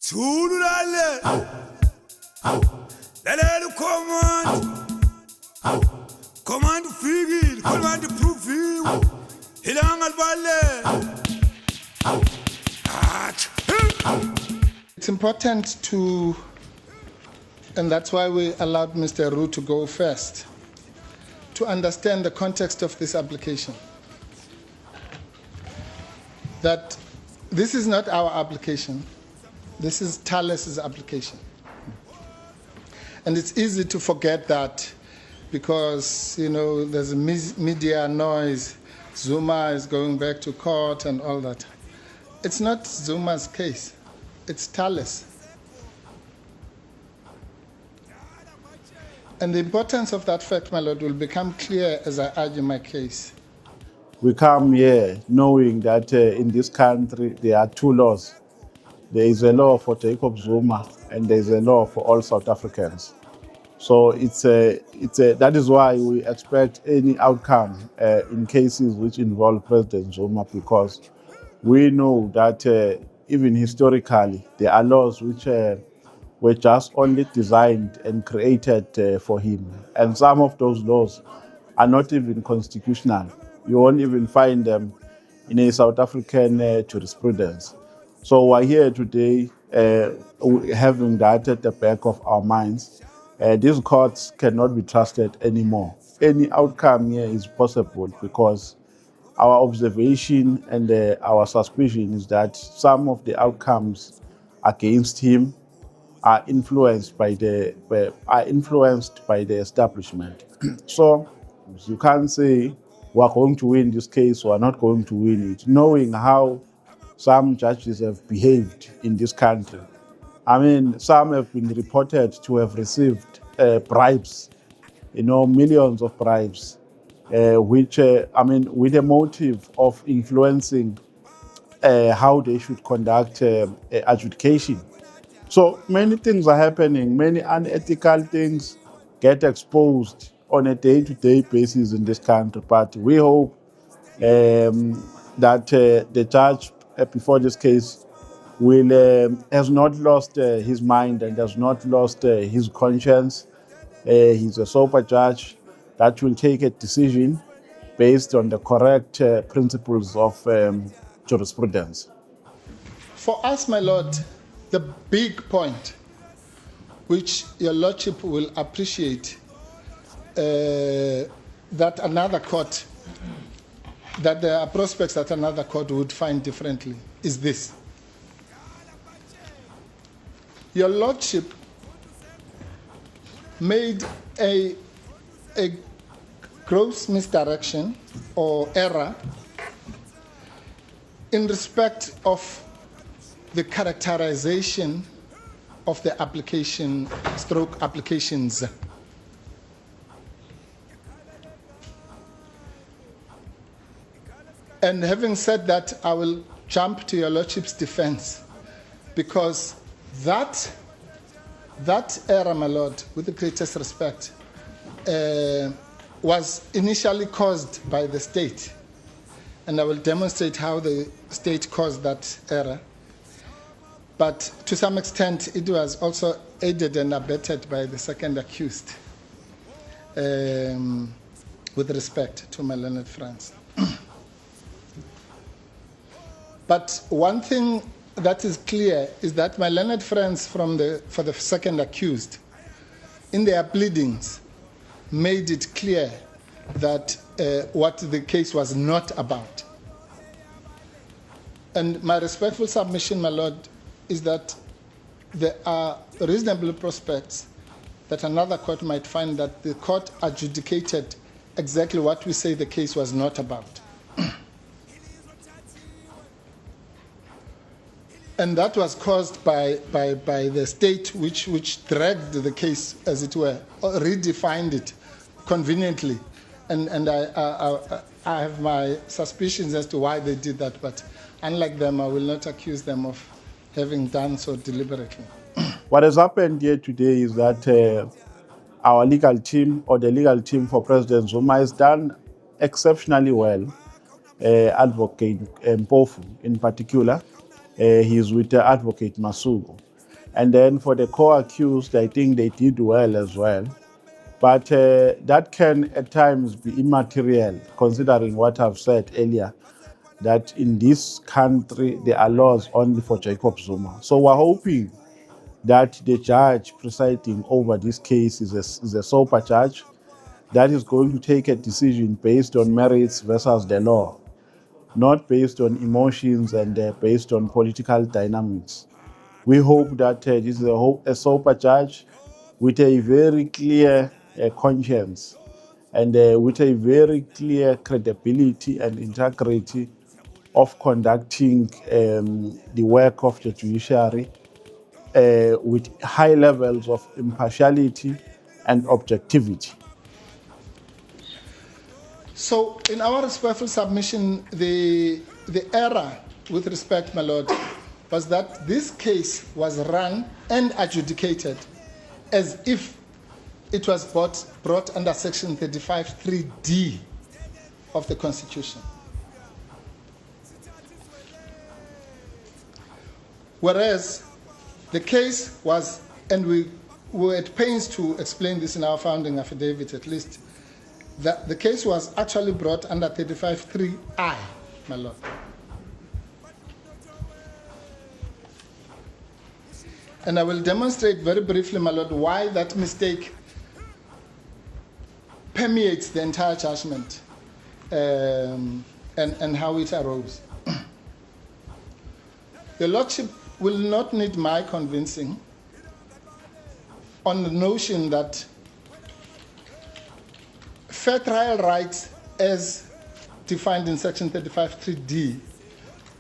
Tulale. Lalela command. Command figure, command proof. Hilang albale. It's important to, and that's why we allowed Mr. Roux to go first, to understand the context of this application. That this is not our application. This is Thales's application. And it's easy to forget that because, you know, there's a media noise. Zuma is going back to court and all that. It's not Zuma's case. It's Thales. And the importance of that fact, my Lord, will become clear as I argue my case. We come here knowing that in this country there are two laws. There is a law for Jacob Zuma and there is a law for all South Africans. So that is why we expect any outcome in cases which involve President Zuma, because we know that even historically there are laws which were just only designed and created for him. And some of those laws are not even constitutional. You won't even find them in a South African jurisprudence. So we're here today having that at the back of our minds. These courts cannot be trusted anymore. Any outcome here is possible because our observation and our suspicion is that some of the outcomes against him are influenced by the establishment. So you can't say we're going to win this case, we're not going to win it, knowing how some judges have behaved in this country. I mean, some have been reported to have received bribes, millions of bribes, which, with a motive of influencing how they should conduct adjudication. So many things are happening, many unethical things get exposed on a day-to-day basis in this country. But we hope that the judge before this case has not lost his mind and has not lost his conscience. He's a sober judge that will take a decision based on the correct principles of jurisprudence. For us, my Lord, the big point, which your Lordship will appreciate, that another court, that there are prospects that another court would find differently, is this. Your Lordship made a gross misdirection or error in respect of the characterization of the application, stroke applications. And having said that, I will jump to your Lordship's defense, because that error, my Lord, with the greatest respect, was initially caused by the state. And I will demonstrate how the state caused that error. But to some extent, it was also aided and abetted by the second accused, with respect to my learned friends. But one thing that is clear is that my learned friends for the second accused, in their pleadings, made it clear that what the case was not about. And my respectful submission, my Lord, is that there are reasonable prospects that another court might find that the court adjudicated exactly what we say the case was not about. And that was caused by the state which dragged the case, as it were, or redefined it conveniently. And I have my suspicions as to why they did that, but unlike them, I will not accuse them of having done so deliberately. What has happened here today is that our legal team, or the legal team for President Zuma, has done exceptionally well. Advocate Mpofu in particular, he's with Advocate Masuku. And then for the co-accused, I think they did well as well. But that can at times be immaterial, considering what I've said earlier, that in this country there are laws only for Jacob Zuma. So we're hoping that the judge presiding over this case is a sober judge that is going to take a decision based on merits versus the law, not based on emotions and based on political dynamics. We hope that this is a sober judge with a very clear conscience and with a very clear credibility and integrity of conducting the work of the judiciary with high levels of impartiality and objectivity. So, in our respectful submission, the error with respect, my Lord, was that this case was run and adjudicated as if it was brought under Section 35(3)(d) of the Constitution. Whereas the case was, and we were at pains to explain this in our founding affidavit at least, that the case was actually brought under 35(3)(I), my Lord. And I will demonstrate very briefly, my Lord, why that mistake permeates the entire judgment and how it arose. Your Lordship will not need my convincing on the notion that fair trial rights as defined in Section 35(3)(d)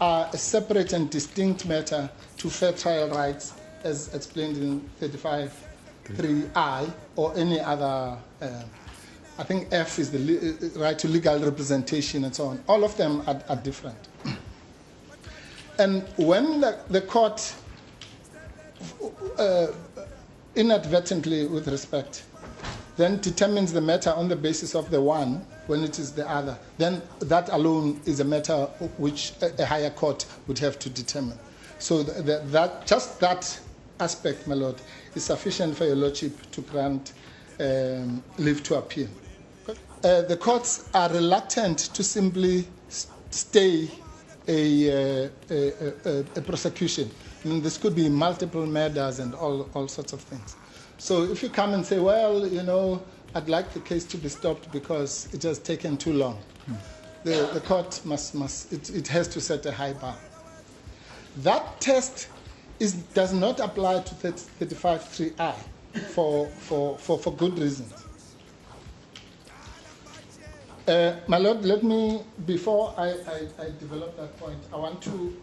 are a separate and distinct matter to fair trial rights as explained in 35(3)(I) or any other, I think F is the right to legal representation and so on. All of them are different. And when the court inadvertently, with respect, then determines the matter on the basis of the one when it is the other, then that alone is a matter which a higher court would have to determine. So just that aspect, my Lord, is sufficient for your Lordship to grant leave to appeal. The courts are reluctant to simply stay a prosecution. I mean, this could be multiple murders and all sorts of things. So if you come and say, well, you know, I'd like the case to be stopped because it has taken too long, the court it has to set a high bar. That test does not apply to 35(3)(I) for good reasons. My Lord, let me, before I develop that point, I want to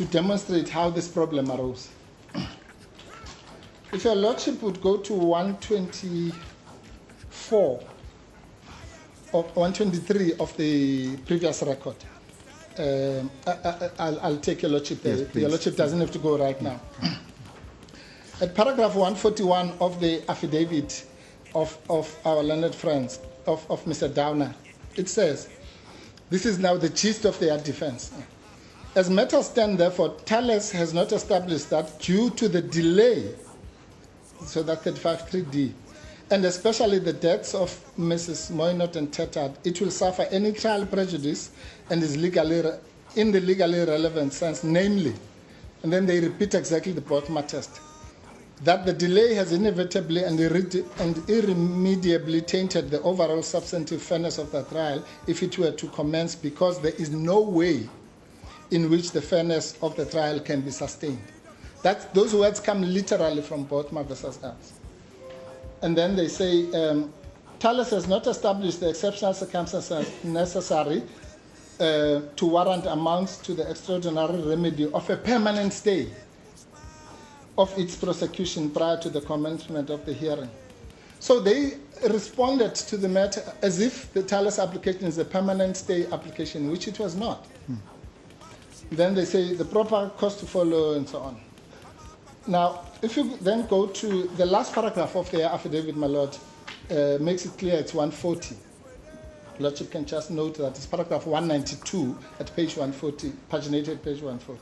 demonstrate how this problem arose. If your Lordship would go to 124 or 123 of the previous record, I'll take your Lordship there. Yes, your Lordship doesn't have to go right now. At paragraph 141 of the affidavit of our learned friends, of Mr. Downer, it says, this is now the gist of their defense. As matters stand, therefore, Thales has not established that due to the delay, so that's 35(3)(d), and especially the deaths of Mrs. Moynot and Tettard, it will suffer any trial prejudice and is in the legally relevant sense, namely, and then they repeat exactly the Bodmer test, that the delay has inevitably and irremediably tainted the overall substantive fairness of the trial if it were to commence, because there is no way in which the fairness of the trial can be sustained. Those words come literally from Bodmer versus Ernst. And then they say, Thales has not established the exceptional circumstances necessary to warrant amounts to the extraordinary remedy of a permanent stay of its prosecution prior to the commencement of the hearing. So they responded to the matter as if the Thales application is a permanent stay application, which it was not. Then they say the proper course to follow and so on. Now, if you then go to the last paragraph of their affidavit, my Lord, makes it clear it's 140. Lordship can just note that it's paragraph 192 at page 140, paginated page 140.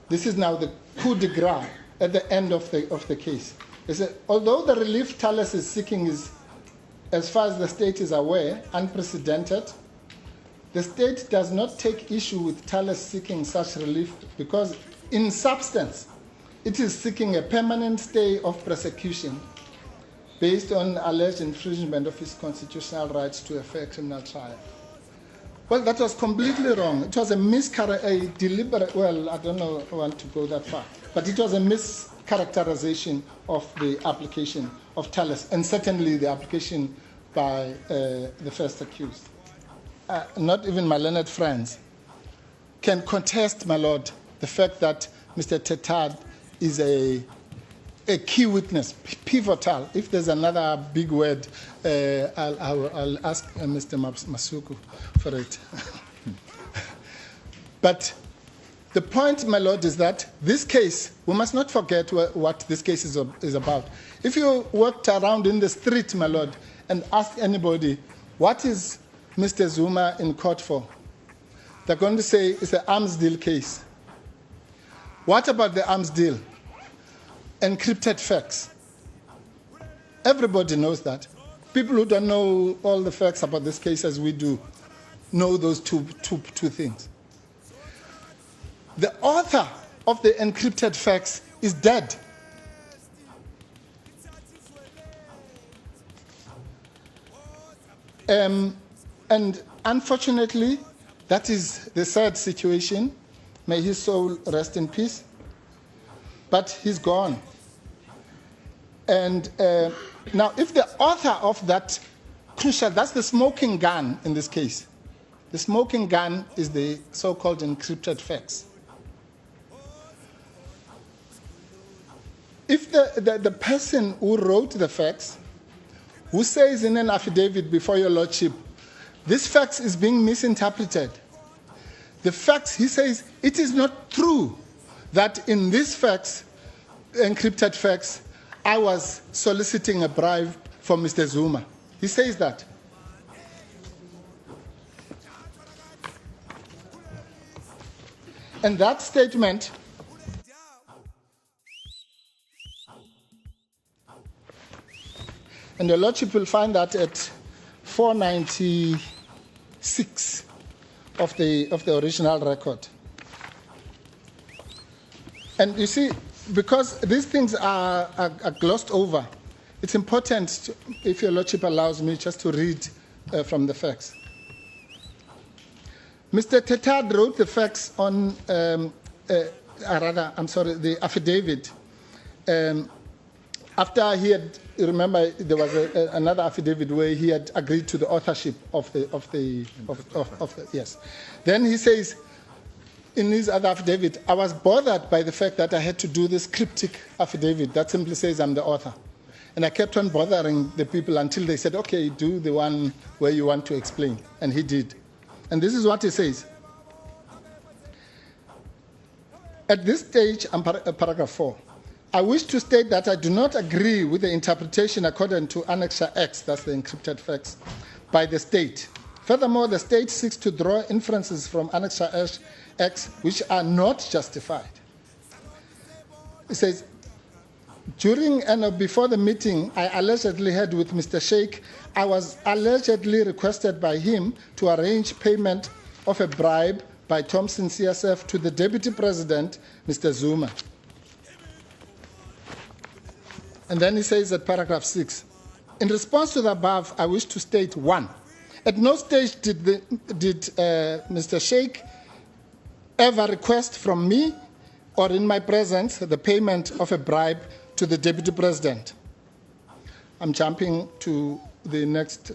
This is now the coup de grace at the end of the case. They said, although the relief Thales is seeking is, as far as the state is aware, unprecedented, the state does not take issue with Thales seeking such relief because, in substance, it is seeking a permanent stay of prosecution based on alleged infringement of his constitutional rights to a fair criminal trial. Well, that was completely wrong. It was a deliberate, well, I don't know if I want to go that far, but it was a mischaracterization of the application of Thales, and certainly the application by the first accused. Not even my learned friends can contest, my lord, the fact that Mr. Tetad is a key witness, pivotal. If there's another big word, I'll ask Mr. Masuku for it. But the point, my lord, is that this case, we must not forget what this case is about. If you walked around in the street, my lord, and asked anybody, what is Mr. Zuma in court for? They're going to say it's an arms deal case. What about the arms deal? Encrypted facts. Everybody knows that. People who don't know all the facts about this case as we do know those two things. The author of the encrypted facts is dead. And unfortunately, that is the sad situation. May his soul rest in peace. But he's gone. And now, if the author of that crucial, that's the smoking gun in this case. The smoking gun is the so-called encrypted facts. If the person who wrote the facts, who says in an affidavit before your lordship, this fact is being misinterpreted. The facts, he says, it is not true that in these facts, encrypted facts, I was soliciting a bribe from Mr. Zuma. He says that. And that statement and the lordship will find that at 496 of the original record. And you see, because these things are glossed over, it's important, if your lordship allows me, just to read from the facts. Mr. Tetad wrote the facts on, the affidavit. After he had, remember, there was another affidavit where he had agreed to the authorship of the yes. Then he says, in his other affidavit, I was bothered by the fact that I had to do this cryptic affidavit that simply says I'm the author. And I kept on bothering the people until they said, okay, do the one where you want to explain. And he did. And this is what he says. At this stage, paragraph 4, I wish to state that I do not agree with the interpretation according to Annexure X, that's the encrypted facts, by the state. Furthermore, the state seeks to draw inferences from Annexure X which are not justified. It says, during and before the meeting I allegedly had with Mr. Sheikh, I was allegedly requested by him to arrange payment of a bribe by Thompson CSF to the Deputy President, Mr. Zuma. And then he says at paragraph 6, in response to the above, I wish to state 1. At no stage did Mr. Sheikh ever request from me or in my presence the payment of a bribe to the Deputy President. I'm jumping to the next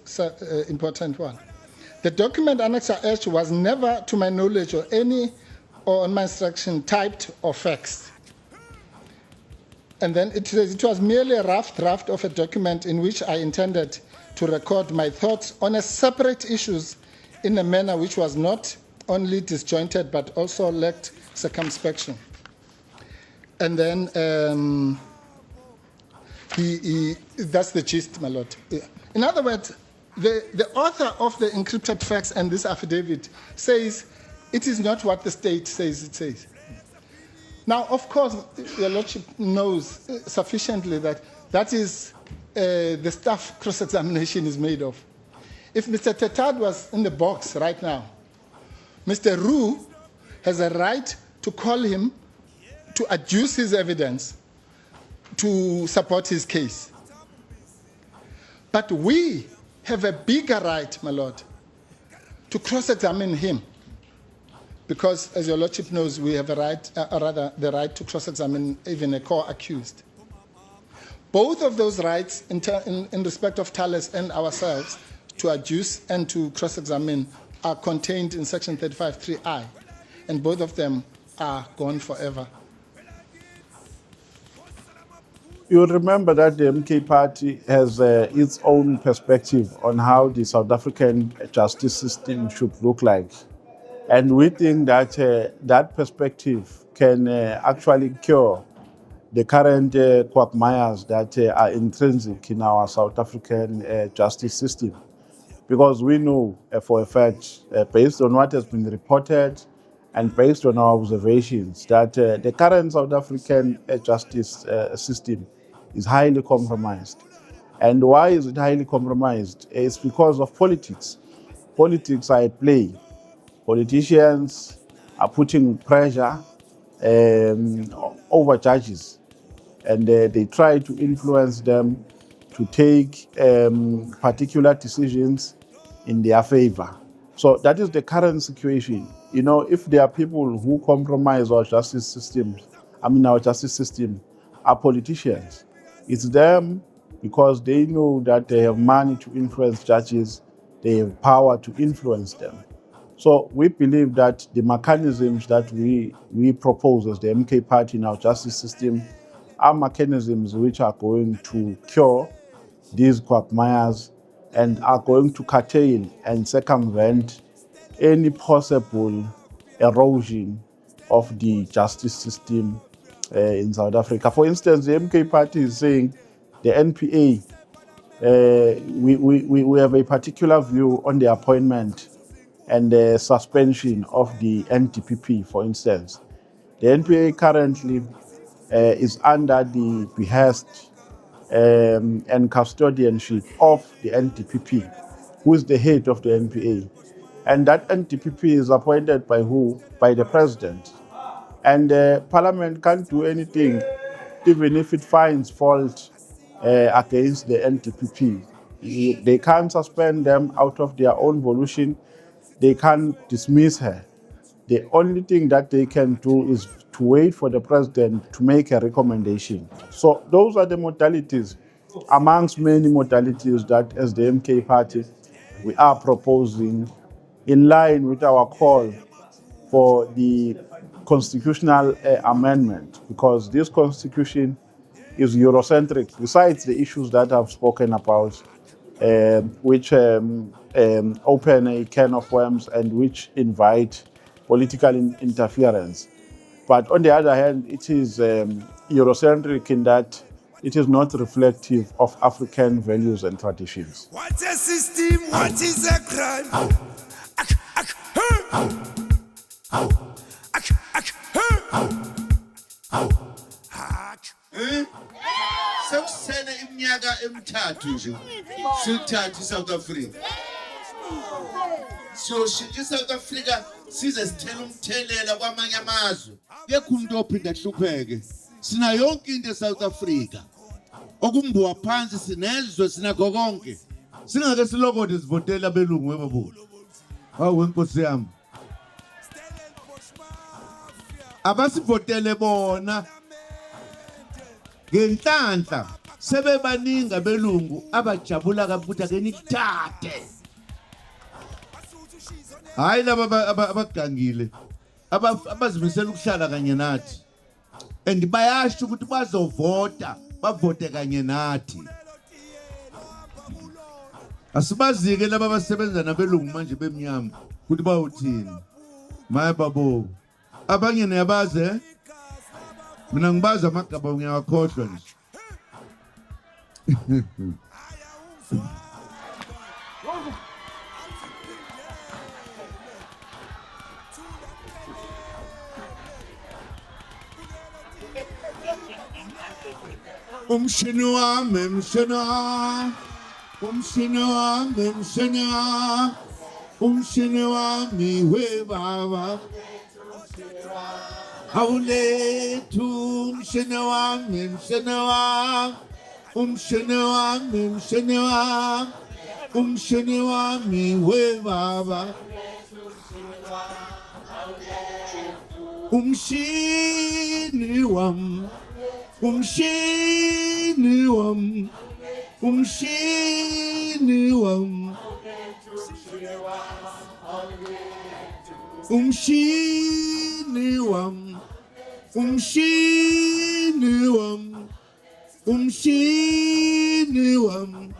important one. The document Annexure H was never, to my knowledge or on my instruction, typed or faxed. And then it says it was merely a rough draft of a document in which I intended to record my thoughts on a separate issues in a manner which was not only disjointed but also lacked circumspection. And then that's the gist, my lord. In other words, the author of the encrypted facts and this affidavit says it is not what the state says it says. Now, of course, Your Lordship knows sufficiently that that is the stuff cross-examination is made of. If Mr. Tetad was in the box right now, Mr. Roux has a right to call him to adduce his evidence to support his case. But we have a bigger right, my lord, to cross-examine him. Because, as Your Lordship knows, we have a right, the right to cross-examine even a co-accused. Both of those rights, in respect of Thales and ourselves, to adduce and to cross-examine, are contained in Section 35(3)(I), and both of them are gone forever. You'll remember that the MK Party has its own perspective on how the South African justice system should look like. And we think that that perspective can actually cure the current quagmires that are intrinsic in our South African justice system. Because we know for a fact, based on what has been reported and based on our observations, that the current South African justice system is highly compromised. And why is it highly compromised? It's because of politics. Politics are at play. Politicians are putting pressure over judges, and they try to influence them to take particular decisions in their favor. So that is the current situation. You know, if there are people who compromise our justice system, our justice system are politicians. It's them because they know that they have money to influence judges, they have power to influence them. So we believe that the mechanisms that we propose as the MK Party in our justice system are mechanisms which are going to cure these quagmires and are going to curtail and circumvent any possible erosion of the justice system in South Africa. For instance, the MK Party is saying the NPA, we have a particular view on the appointment and the suspension of the NDPP, for instance. The NPA currently is under the behest and custodianship of the NDPP, who is the head of the NPA. And that NDPP is appointed by who? By the president. And Parliament can't do anything, even if it finds fault against the NDPP. They can't suspend them out of their own volition. They can't dismiss her. The only thing that they can do is to wait for the president to make a recommendation. So those are the modalities, amongst many modalities that as the MK Party, we are proposing in line with our call for the constitutional amendment, because this constitution is Eurocentric, besides the issues that I've spoken about, which open a can of worms and which invite political interference. But on the other hand, it is Eurocentric in that it is not reflective of African values and traditions. What's a system? What is a crime? Sekusele iminyaka emithathu nje sithatha iSouth Africa. Siyoshintsha iSouth Africa size sithele umthelela kwamanye amazwe. Yekho umuntu ophinda hlupheke. Sina yonke into eSouth Africa. Okumbuwa phansi sinezwe sinakho konke. Singake silokode sivotela abelungu webabulu. Hawu inkosi yami. Abasivotele bona ngenhlanhla sebebaningi abelungu abajabula kabuthi ake nithathe. Hayi laba abagangile abazimisela ukuhlala kanye nathi, and bayasho ukuthi bazovota, bavote kanye nathi. Asibazike laba abasebenza nabelungu manje bemnyama ukuthi bawuthini. Maye babo abanye niyabaze, mina ngibaza amagaba ngiyawakhohlwa nje. umshini wami mshini wami umshini wami mshini wami umshini wami we baba awulethu umshini wami mshini wami umshini wami mshini wami umshini wami we baba umshini wami umshini wami umshini wami umshini wami umshini wami umshini wami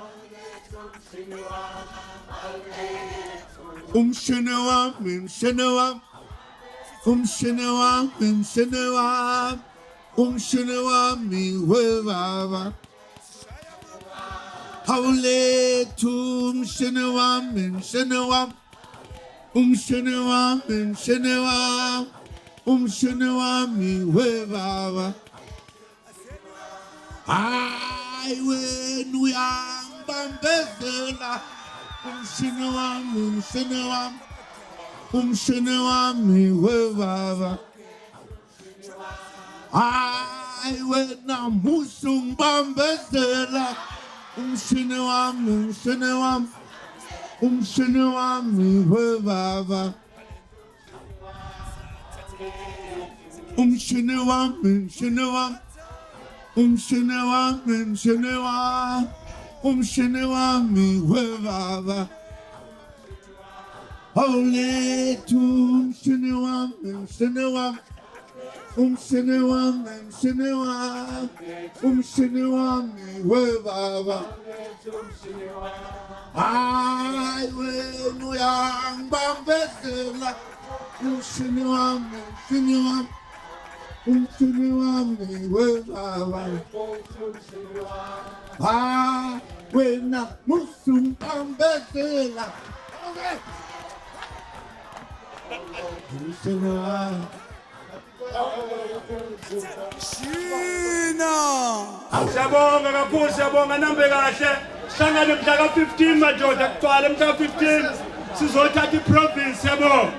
umshini wami mshini wami umshini wami mshini wami umshini wami we baba awulethu umshini wami mshini wami umshini wami mshini wami umshini wami we baba hayi wena uyangibambezela umshini wami mshini wami umshini wami we baba hayi wena musungibambezela umshini wami mshini wami umshini wami we baba umshini wami mshini wami umshini wami mshini wami umshini wami we baba awulethu umshini wami mshini wami umshini wami mshini wami umshini wami we baba hayi wena uyangibambezela umshini wami mshini wami umshini wami we baba hayi wena musungibambezela umshini wami Shina. Siyabonga kakhulu, siyabonga nambe kahle. Hlangane mhla ka 15 madoda kugcwala mhla ka 15 sizothatha iprovince, siyabonga.